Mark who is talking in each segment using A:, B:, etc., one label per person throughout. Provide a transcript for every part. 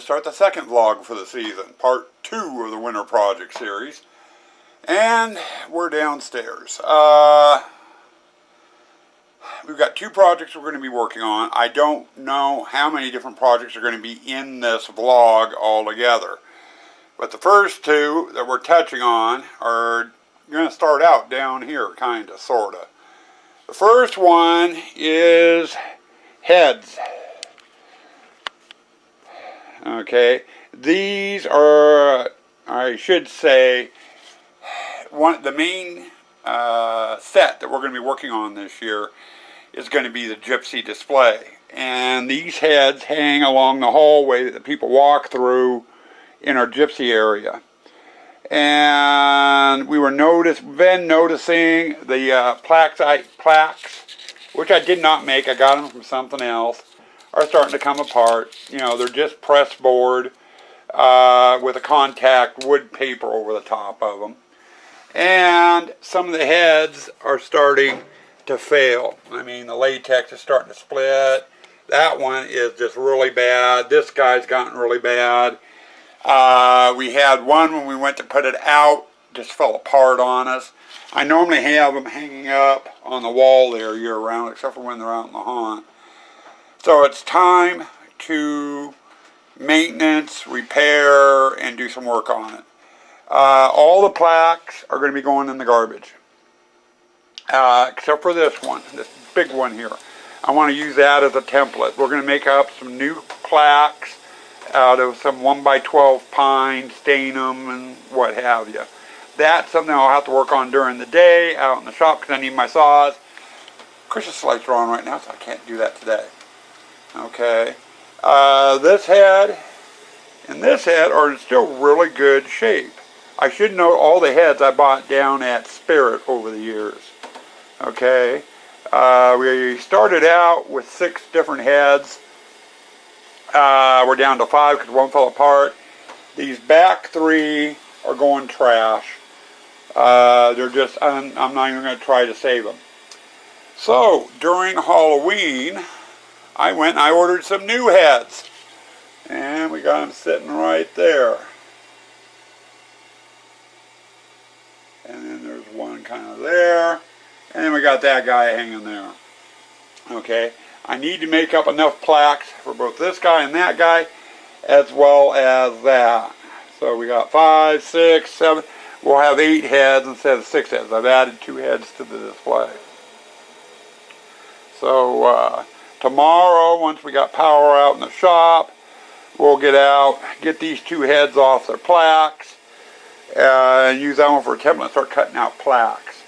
A: start the second vlog for the season, part 2 of the winter project series. And we're downstairs. We've got 2 projects we're going to be working on. I don't know how many different projects are going to be in this vlog altogether. But the first 2 that we're touching on are going to start out down here, kind of, sort of. The first one is heads. Okay, these are, I should say, the main set that we're going to be working on this year is going to be the gypsy display. And these heads hang along the hallway that the people walk through in our gypsy area. And we were noticing the plaques, which I did not make. I got them from something else, are starting to come apart. You know, they're just press board with a contact wood paper over the top of them. And some of the heads are starting to fail. I mean, the latex is starting to split. That one is just really bad. This guy's gotten really bad. We had one when we went to put it out, just fell apart on us. I normally have them hanging up on the wall there year round, except for when they're out in the haunt. So it's time to maintenance, repair, and do some work on it. All the plaques are going to be going in the garbage. Except for this one, this big one here. I want to use that as a template. We're going to make up some new plaques out of some 1x12 pine, stain them, and what have you. That's something I'll have to work on during the day out in the shop because I need my saws. Christmas lights are on right now, so I can't do that today. Okay. This head and this head are in still really good shape. I should note all the heads I bought down at Spirit over the years. Okay. We started out with 6 different heads. We're down to 5 because one fell apart. These back 3 are going trash. They're just, I'm not even going to try to save them. So, during Halloween, I went and I ordered some new heads. And we got them sitting right there. And then there's one kind of there. And then we got that guy hanging there. Okay. I need to make up enough plaques for both this guy and that guy, as well as that. So we got 5, 6, 7. We'll have 8 heads instead of 6 heads. I've added 2 heads to the display. So tomorrow, once we got power out in the shop, we'll get these 2 heads off their plaques, and use that one for a template and start cutting out plaques.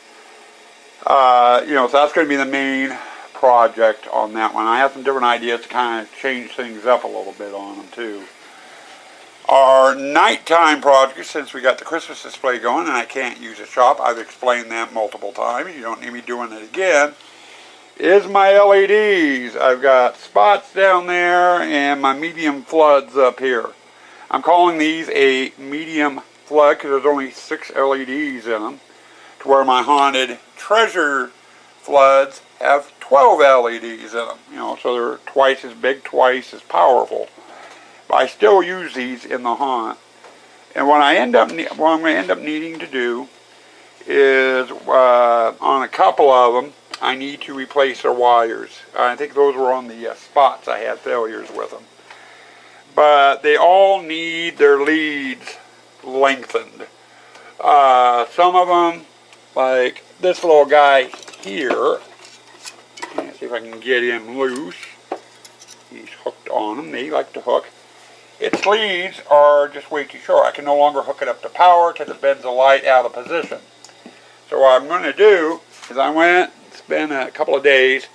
A: So that's going to be the main project on that one. I have some different ideas to kind of change things up a little bit on them too. Our nighttime project, since we got the Christmas display going and I can't use the shop, I've explained that multiple times, you don't need me doing it again, is my LEDs. I've got spots down there and my medium floods up here. I'm calling these a medium flood because there's only 6 LEDs in them, to where my haunted treasure floods have 12 LEDs in them. So they're twice as big, twice as powerful. But I still use these in the haunt. And what I'm going to end up needing to do is, on a couple of them, I need to replace their wires. I think those were on the spots I had failures with them. But they all need their leads lengthened. Some of them, like this little guy here, let's see if I can get him loose. He's hooked on them. They like to hook. Its leads are just way too short. I can no longer hook it up to power because it bends the light out of position. So what I'm going to do is I went and spent a couple of days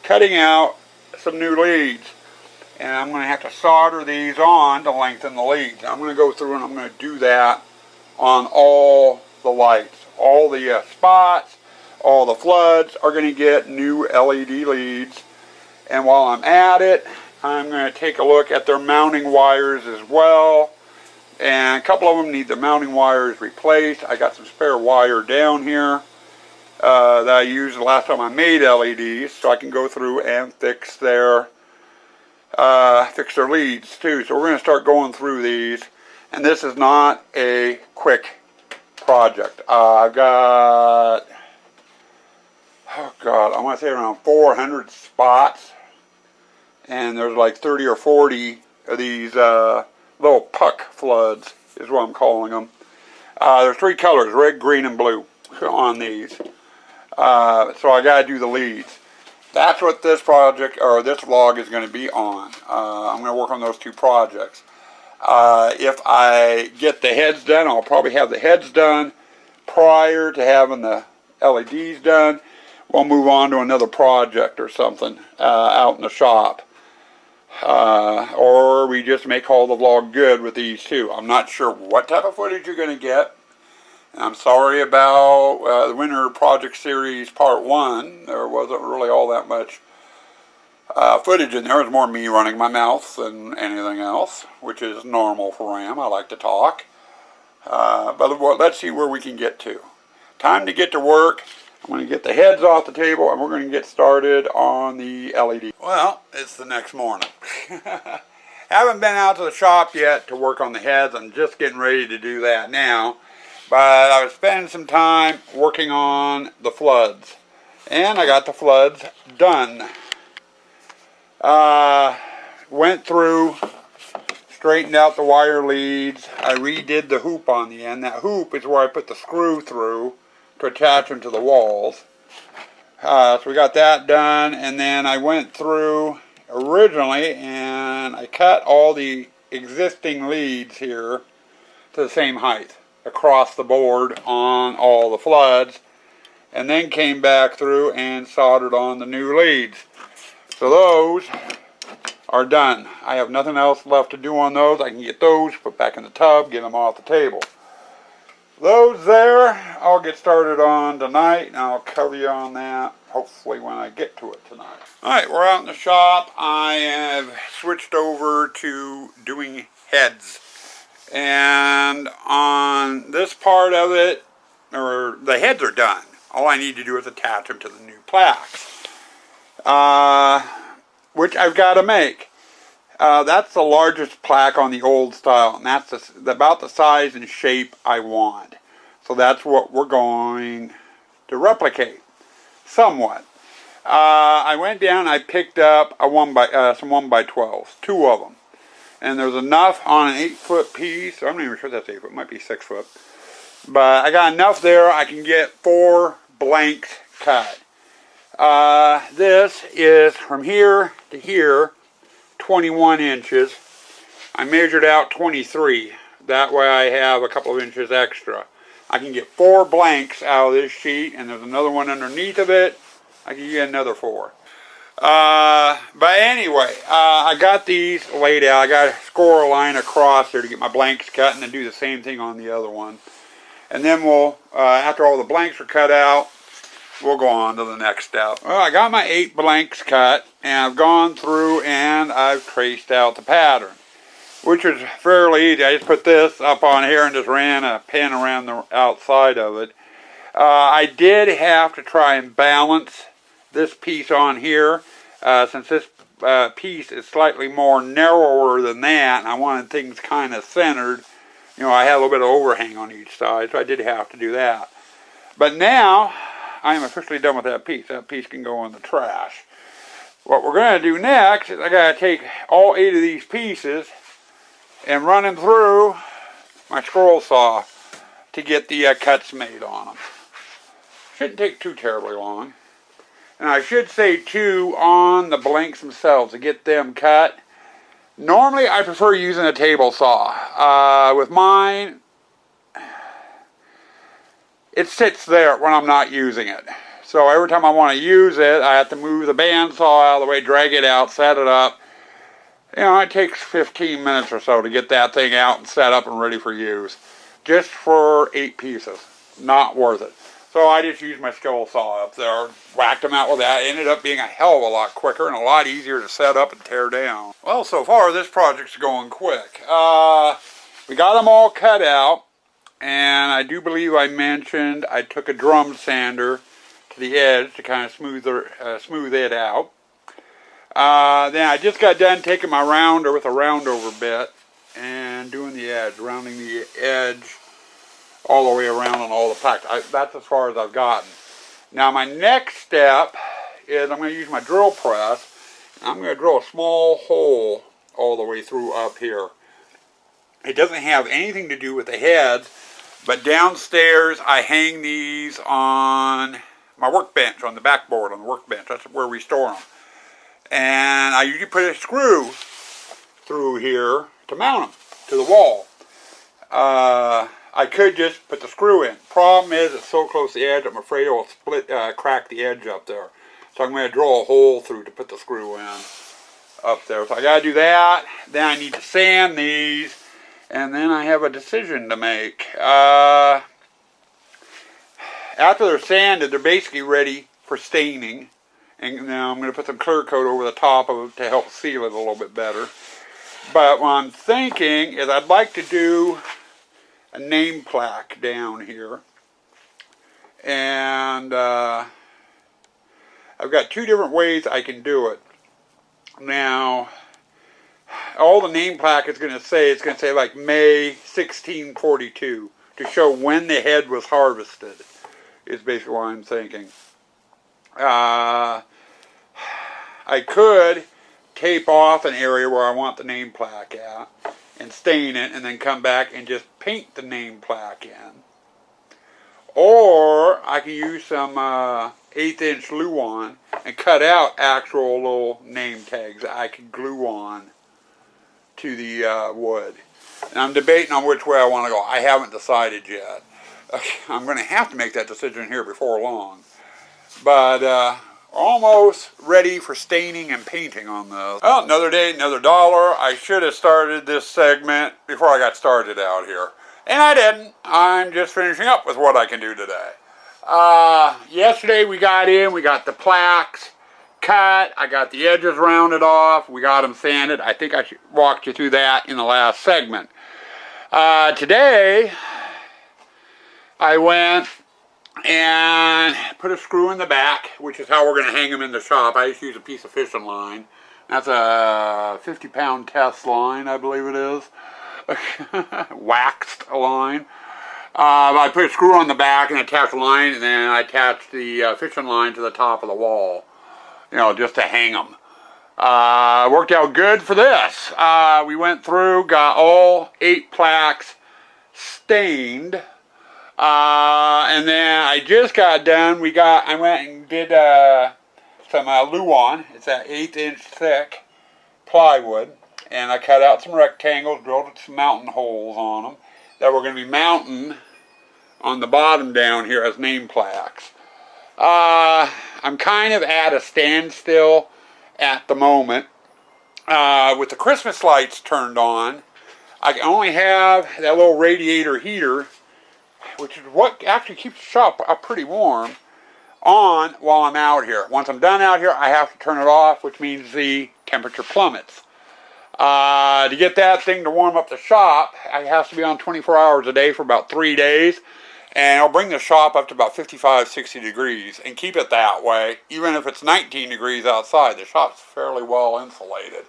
A: cutting out some new leads. And I'm going to have to solder these on to lengthen the leads. I'm going to go through and I'm going to do that on all the lights. All the spots, all the floods are going to get new LED leads. And while I'm at it, I'm going to take a look at their mounting wires as well. And a couple of them need their mounting wires replaced. I got some spare wire down here that I used the last time I made LEDs, so I can go through and fix their fix their leads too. So we're going to start going through these. And this is not a quick project. I've got, oh God, I want to say around 400 spots. And there's like 30 or 40 of these little puck floods is what I'm calling them. There's 3 colors, red, green, and blue on these. So I got to do the leads. That's what this project, or this vlog, is going to be on. I'm going to work on those 2 projects. If I get the heads done, I'll probably have the heads done prior to having the LEDs done. We'll move on to another project or something out in the shop. Or we just may call the vlog good with these 2. I'm not sure what type of footage you're going to get. I'm sorry about the Winter Project Series Part 1. There wasn't really all that much footage in there. It was more me running my mouth than anything else, which is normal for Ram. I like to talk. But let's see where we can get to. Time to get to work. I'm going to get the heads off the table, and we're going to get started on the LED. Well, it's the next morning. Haven't been out to the shop yet to work on the heads. I'm just getting ready to do that now. But I was spending some time working on the floods. And I got the floods done. Went through, straightened out the wire leads. I redid the hoop on the end. That hoop is where I put the screw through to attach them to the walls. So we got that done. And then I went through originally and I cut all the existing leads here to the same height across the board on all the floods, and then came back through and soldered on the new leads. So those are done. I have nothing else left to do on those. I can get those put back in the tub, get them off the table. Those there, I'll get started on tonight, and I'll cover you on that hopefully when I get to it tonight. Alright, we're out in the shop. I have switched over to doing heads. And on this part of it, or the heads are done. All I need to do is attach them to the new plaques, which I've got to make. That's the largest plaque on the old style, and that's about the size and shape I want. So that's what we're going to replicate, somewhat. I went down, I picked up some 1x12s, 2 of them. And there's enough on an 8-foot piece. I'm not even sure that's 8 foot. It might be 6 foot. But I got enough there. I can get 4 blanks cut. This is from here to here, 21 inches. I measured out 23. That way I have a couple of inches extra. I can get 4 blanks out of this sheet, and there's another one underneath of it. I can get another 4. But anyway, I got these laid out. I got to score a line across there to get my blanks cut, and then do the same thing on the other one. And then we'll, after all the blanks are cut out, we'll go on to the next step. Well, I got my 8 blanks cut, and I've gone through and I've traced out the pattern, which is fairly easy. I just put this up on here and just ran a pin around the outside of it. I did have to try and balance this piece on here, since this piece is slightly more narrower than that, and I wanted things kind of centered. You know, I had a little bit of overhang on each side, so I did have to do that. But now, I am officially done with that piece. That piece can go in the trash. What we're going to do next is I got to take all 8 of these pieces and run them through my scroll saw to get the cuts made on them. Shouldn't take too terribly long. And I should say too, on the blanks themselves, to get them cut, normally I prefer using a table saw. With mine, it sits there when I'm not using it. So every time I want to use it, I have to move the bandsaw out of the way, drag it out, set it up. You know, it takes 15 minutes or so to get that thing out and set up and ready for use. Just for 8 pieces. Not worth it. So I just used my scroll saw up there, whacked them out with that. It ended up being a hell of a lot quicker and a lot easier to set up and tear down. Well, so far this project's going quick. We got them all cut out, and I do believe I mentioned I took a drum sander to the edge to kind of smooth it out. Then I just got done taking my rounder with a roundover bit and doing the edge, rounding the edge all the way around on all the plaques. That's as far as I've gotten. Now my next step is I'm going to use my drill press. And I'm going to drill a small hole all the way through up here. It doesn't have anything to do with the heads, but downstairs I hang these on my workbench, on the backboard on the workbench. That's where we store them. And I usually put a screw through here to mount them to the wall. I could just put the screw in. Problem is, it's so close to the edge, I'm afraid it will crack the edge up there. So I'm going to drill a hole through to put the screw in up there. So I got to do that. Then I need to sand these, and then I have a decision to make. After they're sanded, they're basically ready for staining. And now I'm going to put some clear coat over the top of it to help seal it a little bit better. But what I'm thinking is I'd like to do a name plaque down here. And I've got two different ways I can do it. Now, all the name plaque is going to say, it's going to say like May 1642 to show when the head was harvested, is basically what I'm thinking. I could tape off an area where I want the name plaque at and stain it and then come back and just paint the name plaque in. Or I can use some 1/8 inch Luan and cut out actual little name tags that I can glue on to the wood. And I'm debating on which way I want to go. I haven't decided yet. I'm going to have to make that decision here before long. But almost ready for staining and painting on this. Well, another day, another dollar. I should have started this segment before I got started out here. And I didn't. I'm just finishing up with what I can do today. Yesterday we got the plaques cut. I got the edges rounded off. We got them sanded. I think I walked you through that in the last segment. Today I went and put a screw in the back, which is how we're going to hang them in the shop. I just use a piece of fishing line. That's a 50-pound test line, I believe it is. Waxed line. I put a screw on the back and attached the line, and then I attached the fishing line to the top of the wall, you know, just to hang them. Worked out good for this. We went through, got all 8 plaques stained. And then I just got done. I went and did some Luan. It's that 1/8 inch thick plywood. And I cut out some rectangles, drilled some mounting holes on them that we're going to be mounting on the bottom down here as name plaques. I'm kind of at a standstill at the moment. With the Christmas lights turned on, I can only have that little radiator heater, which is what actually keeps the shop pretty warm, on while I'm out here. Once I'm done out here, I have to turn it off, which means the temperature plummets. To get that thing to warm up the shop, it has to be on 24 hours a day for about 3 days, and it'll bring the shop up to about 55, 60 degrees, and keep it that way. Even if it's 19 degrees outside, the shop's fairly well insulated.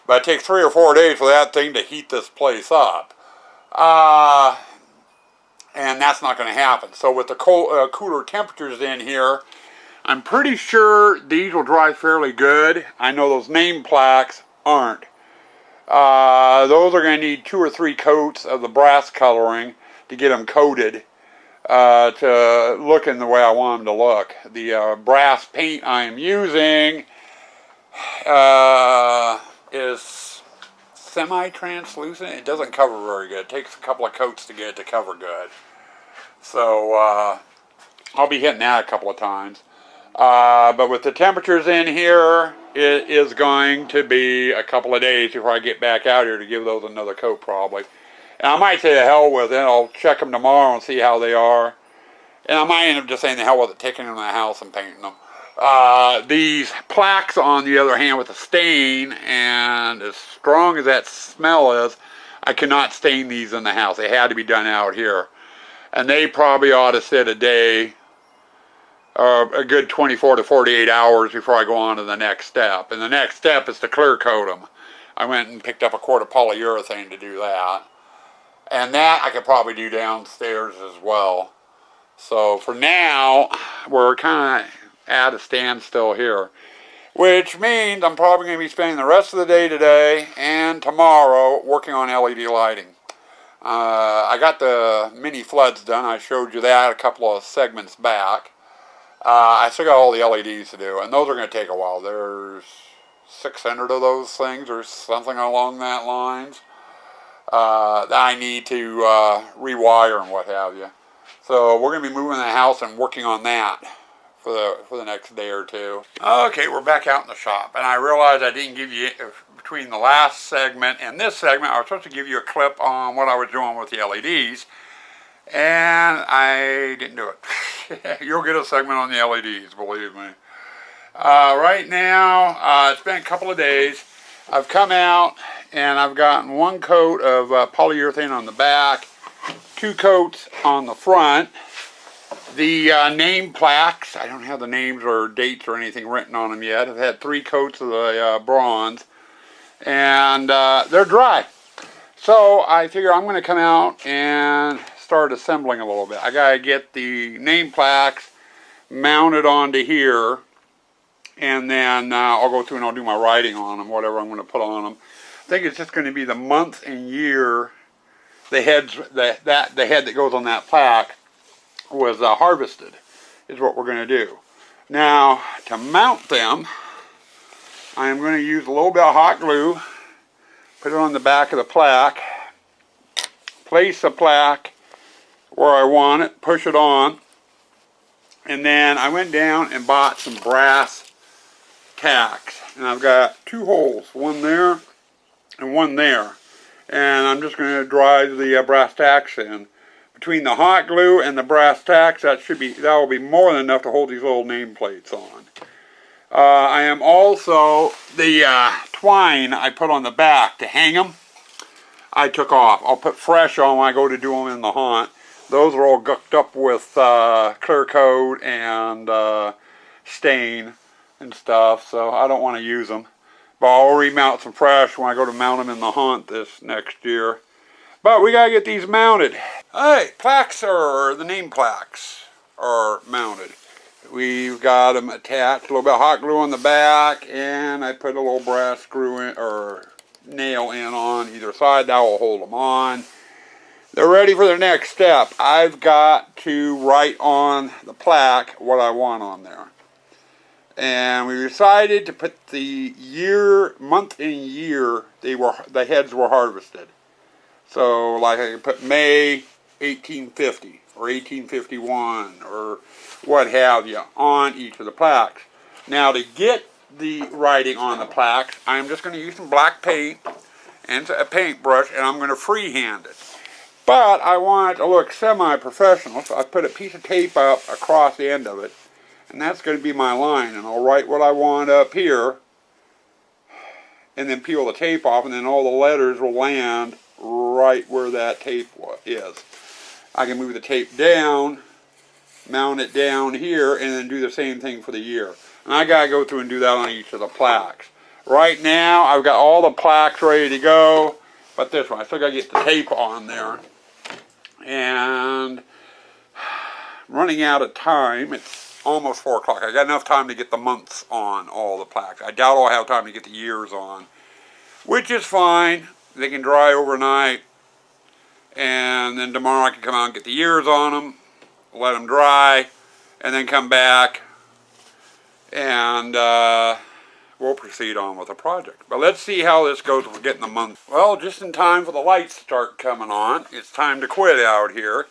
A: But it takes 3 or 4 days for that thing to heat this place up. And that's not going to happen. So with the cooler temperatures in here, I'm pretty sure these will dry fairly good. I know those name plaques aren't. Those are going to need 2 or 3 coats of the brass coloring to get them coated to look in the way I want them to look. The brass paint I am using is semi-translucent. It doesn't cover very good. It takes a couple of coats to get it to cover good. So I'll be hitting that a couple of times. But with the temperatures in here, it is going to be a couple of days before I get back out here to give those another coat probably. And I might say the hell with it. I'll check them tomorrow and see how they are. And I might end up just saying the hell with it, taking them to the house and painting them. These plaques, on the other hand, with the stain, and as strong as that smell is, I cannot stain these in the house. They had to be done out here. And they probably ought to sit a day a good 24 to 48 hours before I go on to the next step. And the next step is to clear coat them. I went and picked up a quart of polyurethane to do that. And that I could probably do downstairs as well. So for now, we're kind of at a standstill here. Which means I'm probably going to be spending the rest of the day today and tomorrow working on LED lighting. I got the mini floods done. I showed you that a couple of segments back. I still got all the LEDs to do, and those are going to take a while. There's 600 of those things or something along that lines that I need to rewire and what have you. So we're going to be moving the house and working on that for the next day or two. Okay, we're back out in the shop, and I realized I didn't give you, between the last segment and this segment, I was supposed to give you a clip on what I was doing with the LEDs, and I didn't do it. You'll get a segment on the LEDs, believe me. Right now, it's been a couple of days. I've come out and I've gotten one coat of polyurethane on the back, 2 coats on the front. The name plaques, I don't have the names or dates or anything written on them yet. I've had 3 coats of the bronze, and they're dry. So I figure I'm going to come out and start assembling a little bit. I got to get the name plaques mounted onto here, and then I'll go through and I'll do my writing on them, whatever I'm going to put on them. I think it's just going to be the month and year. The head that goes on that plaque was harvested, is what we're going to do. Now, to mount them, I am going to use a little bit of hot glue, put it on the back of the plaque, place the plaque where I want it, push it on, and then I went down and bought some brass tacks. And I've got 2 holes, one there and one there. And I'm just going to drive the brass tacks in. Between the hot glue and the brass tacks, that will be more than enough to hold these little nameplates on. I am also, the twine I put on the back to hang them, I took off. I'll put fresh on when I go to do them in the haunt. Those are all gucked up with clear coat and stain and stuff, so I don't want to use them. But I'll remount some fresh when I go to mount them in the haunt this next year. But we gotta get these mounted. Alright, the name plaques are mounted. We've got them attached, a little bit of hot glue on the back, and I put a little brass screw in, or nail in on either side. That will hold them on. They're ready for their next step. I've got to write on the plaque what I want on there. And we decided to put the month and year the heads were harvested. So, like I could put May 1850 or 1851 or what have you on each of the plaques. Now, to get the writing on the plaques, I'm just going to use some black paint and a paintbrush, and I'm going to freehand it. But I want it to look semi-professional, so I put a piece of tape up across the end of it, and that's going to be my line. And I'll write what I want up here, and then peel the tape off, and then all the letters will land right where that tape is. I can move the tape down, mount it down here, and then do the same thing for the year. And I gotta go through and do that on each of the plaques. Right now, I've got all the plaques ready to go, but this one, I still gotta get the tape on there. And I'm running out of time. It's almost 4 o'clock. I got enough time to get the months on all the plaques. I doubt I'll have time to get the years on, which is fine. They can dry overnight, and then tomorrow I can come out and get the years on them, let them dry, and then come back, and we'll proceed on with the project. But let's see how this goes with getting the month. Well, just in time for the lights to start coming on. It's time to quit out here.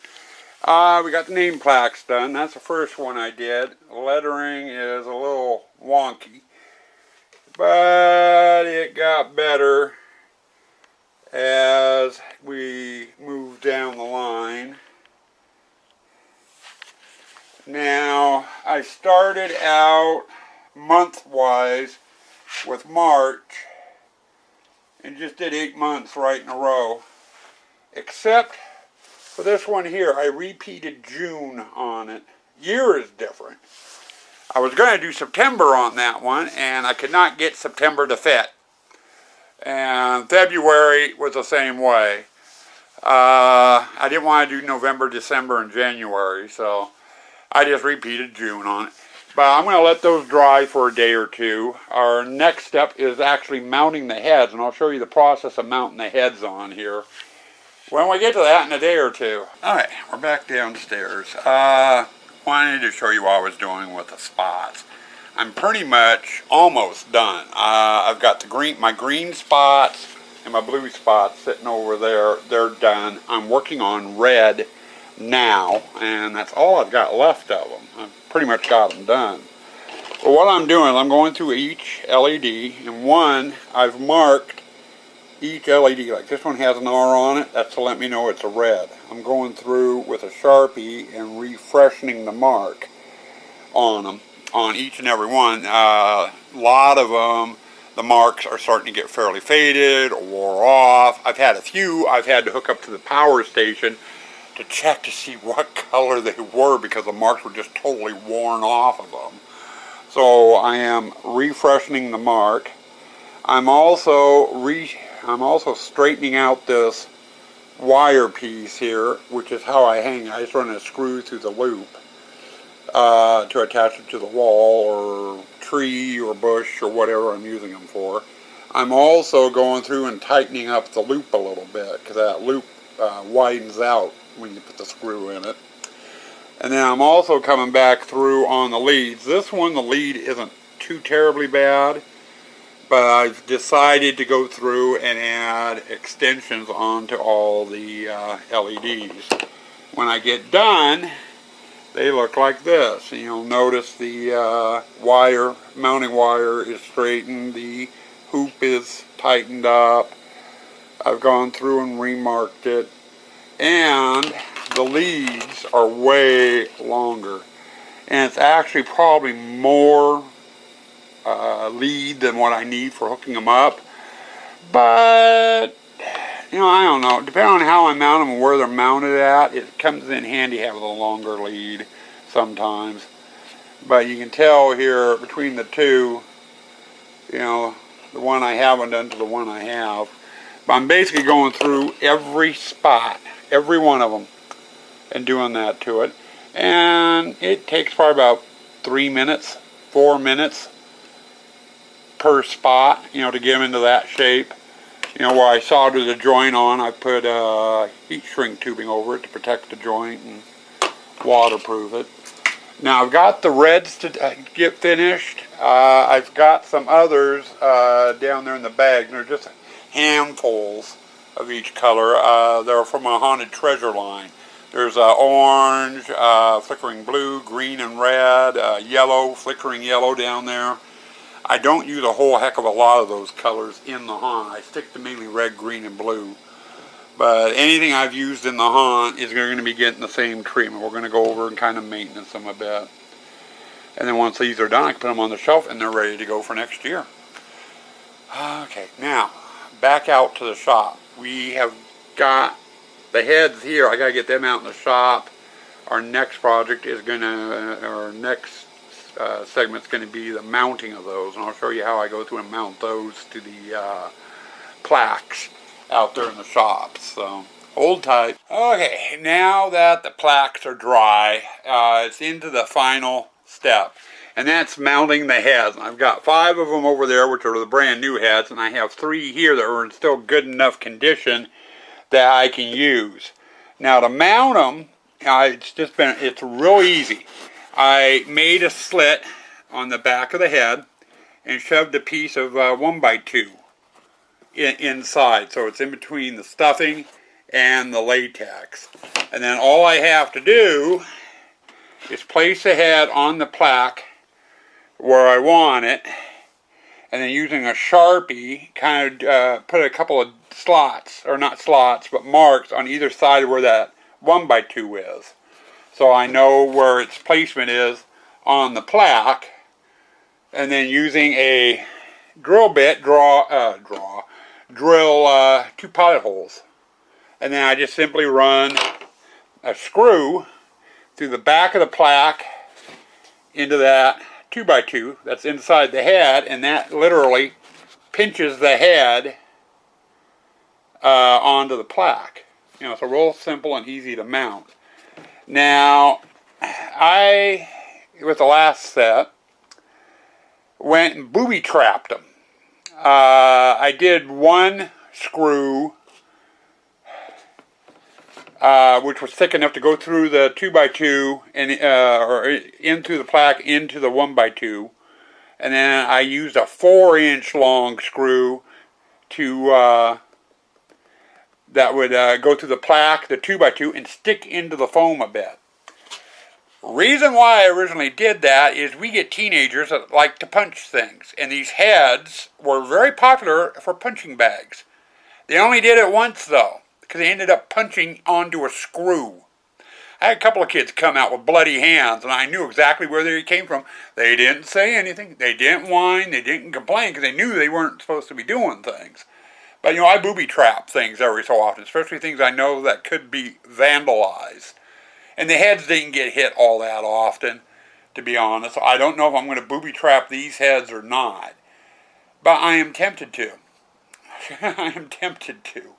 A: We got the name plaques done. That's the first one I did. Lettering is a little wonky, but it got better as we move down the line. Now, I started out month-wise with March and just did 8 months right in a row. Except for this one here, I repeated June on it. Year is different. I was going to do September on that one, and I could not get September to fit. And February was the same way. I didn't want to do November, December, and January, so I just repeated June on it. But I'm going to let those dry for a day or two. Our next step is actually mounting the heads, and I'll show you the process of mounting the heads on here when we get to that in a day or two. Alright, we're back downstairs. Wanted to show you what I was doing with the spots. I'm pretty much almost done. I've got my green spots and my blue spots sitting over there. They're done. I'm working on red now, and that's all I've got left of them. I've pretty much got them done. But what I'm doing is I'm going through each LED, and one, I've marked each LED. Like this one has an R on it, that's to let me know it's a red. I'm going through with a Sharpie and refreshing the mark on them, on each and every one. A lot of them, the marks are starting to get fairly faded or wore off. I've had a few I've had to hook up to the power station to check to see what color they were, because the marks were just totally worn off of them. So I am refreshing the mark. I'm also straightening out this wire piece here, which is how I hang. I just run a screw through the loop to attach it to the wall or tree or bush or whatever I'm using them for. I'm also going through and tightening up the loop a little bit, because that loop widens out when you put the screw in it. And then I'm also coming back through on the leads. This one, the lead isn't too terribly bad, but I've decided to go through and add extensions onto all the LEDs. When I get done, they look like this. And you'll notice the mounting wire is straightened, the hoop is tightened up. I've gone through and remarked it, and the leads are way longer, and it's actually probably more lead than what I need for hooking them up. But you know, I don't know, depending on how I mount them and where they're mounted at, it comes in handy having a longer lead sometimes. But you can tell here between the two, you know, the one I haven't done to the one I have. But I'm basically going through every spot, every one of them, and doing that to it. And it takes probably about 3 minutes, 4 minutes per spot, you know, to get them into that shape. You know, where I soldered the joint on, I put heat shrink tubing over it to protect the joint and waterproof it. Now I've got the reds to get finished. I've got some others down there in the bag. They're just handfuls of each color. They're from a Haunted Treasure line. There's orange, flickering blue, green and red, yellow, flickering yellow down there. I don't use a whole heck of a lot of those colors in the haunt. I stick to mainly red, green, and blue. But anything I've used in the haunt is going to be getting the same treatment. We're going to go over and kind of maintenance them a bit. And then once these are done, I can put them on the shelf and they're ready to go for next year. Okay, now back out to the shop. We have got the heads here. I got to get them out in the shop. Our next project is going to, our next segment's going to be the mounting of those, and I'll show you how I go through and mount those to the plaques out there in the shop. So hold tight. Okay, now that the plaques are dry, it's into the final step, and that's mounting the heads. And I've got 5 of them over there, which are the brand new heads, and I have 3 here that are in still good enough condition that I can use. Now to mount them, it's real easy. I made a slit on the back of the head and shoved a piece of 1x2 inside, so it's in between the stuffing and the latex. And then all I have to do is place the head on the plaque where I want it, and then using a Sharpie kind of put a couple of slots, or not slots, but marks on either side of where that 1x2 is. So I know where its placement is on the plaque, and then using a drill bit, drill 2 pilot holes. And then I just simply run a screw through the back of the plaque into that 2x2 that's inside the head, and that literally pinches the head onto the plaque. You know, it's a real simple and easy to mount. Now, with the last set, went and booby trapped them. I did one screw, which was thick enough to go through the 2x2 and or into the plaque into the 1x2, and then I used a 4-inch long screw to that would go through the plaque, the 2x2, and stick into the foam a bit. Reason why I originally did that is we get teenagers that like to punch things, and these heads were very popular for punching bags. They only did it once though, because they ended up punching onto a screw. I had a couple of kids come out with bloody hands, and I knew exactly where they came from. They didn't say anything, they didn't whine, they didn't complain, because they knew they weren't supposed to be doing things. But you know, I booby trap things every so often, especially things I know that could be vandalized. And the heads didn't get hit all that often, to be honest. I don't know if I'm going to booby trap these heads or not. But I am tempted to. I am tempted to.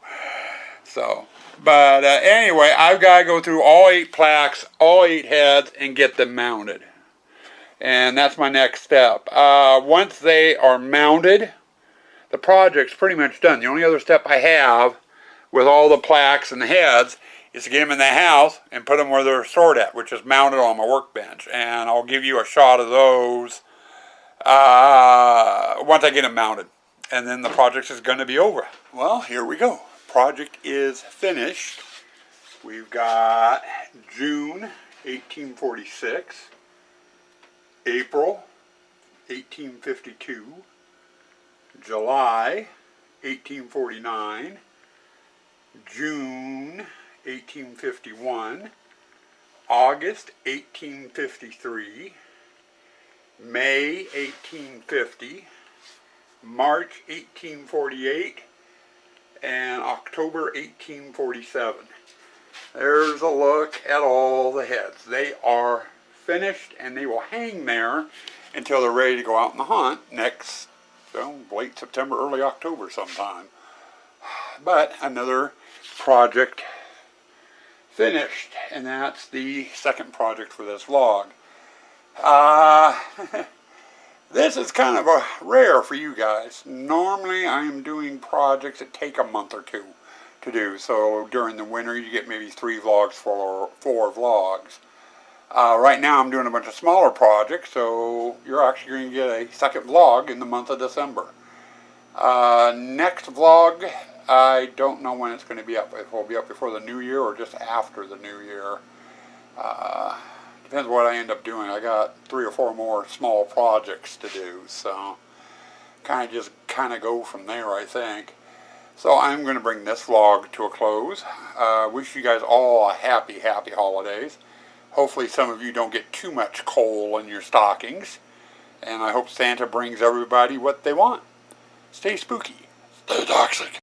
A: So, but anyway, I've got to go through all 8 plaques, all 8 heads, and get them mounted. And that's my next step. Once they are mounted, the project's pretty much done. The only other step I have with all the plaques and the heads is to get them in the house and put them where they're stored at, which is mounted on my workbench. And I'll give you a shot of those once I get them mounted. And then the project is going to be over. Well, here we go. Project is finished. We've got June 1846, April 1852, July 1849, June 1851, August 1853, May 1850, March 1848, and October 1847. There's a look at all the heads. They are finished, and they will hang there until they're ready to go out on the hunt next, late September, early October sometime. But another project finished, and that's the second project for this vlog. This is kind of a rare for you guys. Normally I am doing projects that take a month or two to do. So during the winter you get maybe 3 vlogs, 4 vlogs. Right now I'm doing a bunch of smaller projects, so you're actually going to get a second vlog in the month of December. Next vlog, I don't know when it's going to be up. If it will be up before the new year or just after the new year. Depends what I end up doing. I got 3 or 4 more small projects to do, so kind of go from there, I think. So I'm going to bring this vlog to a close. Wish you guys all a happy holidays. Hopefully some of you don't get too much coal in your stockings, and I hope Santa brings everybody what they want. Stay spooky. Stay toxic.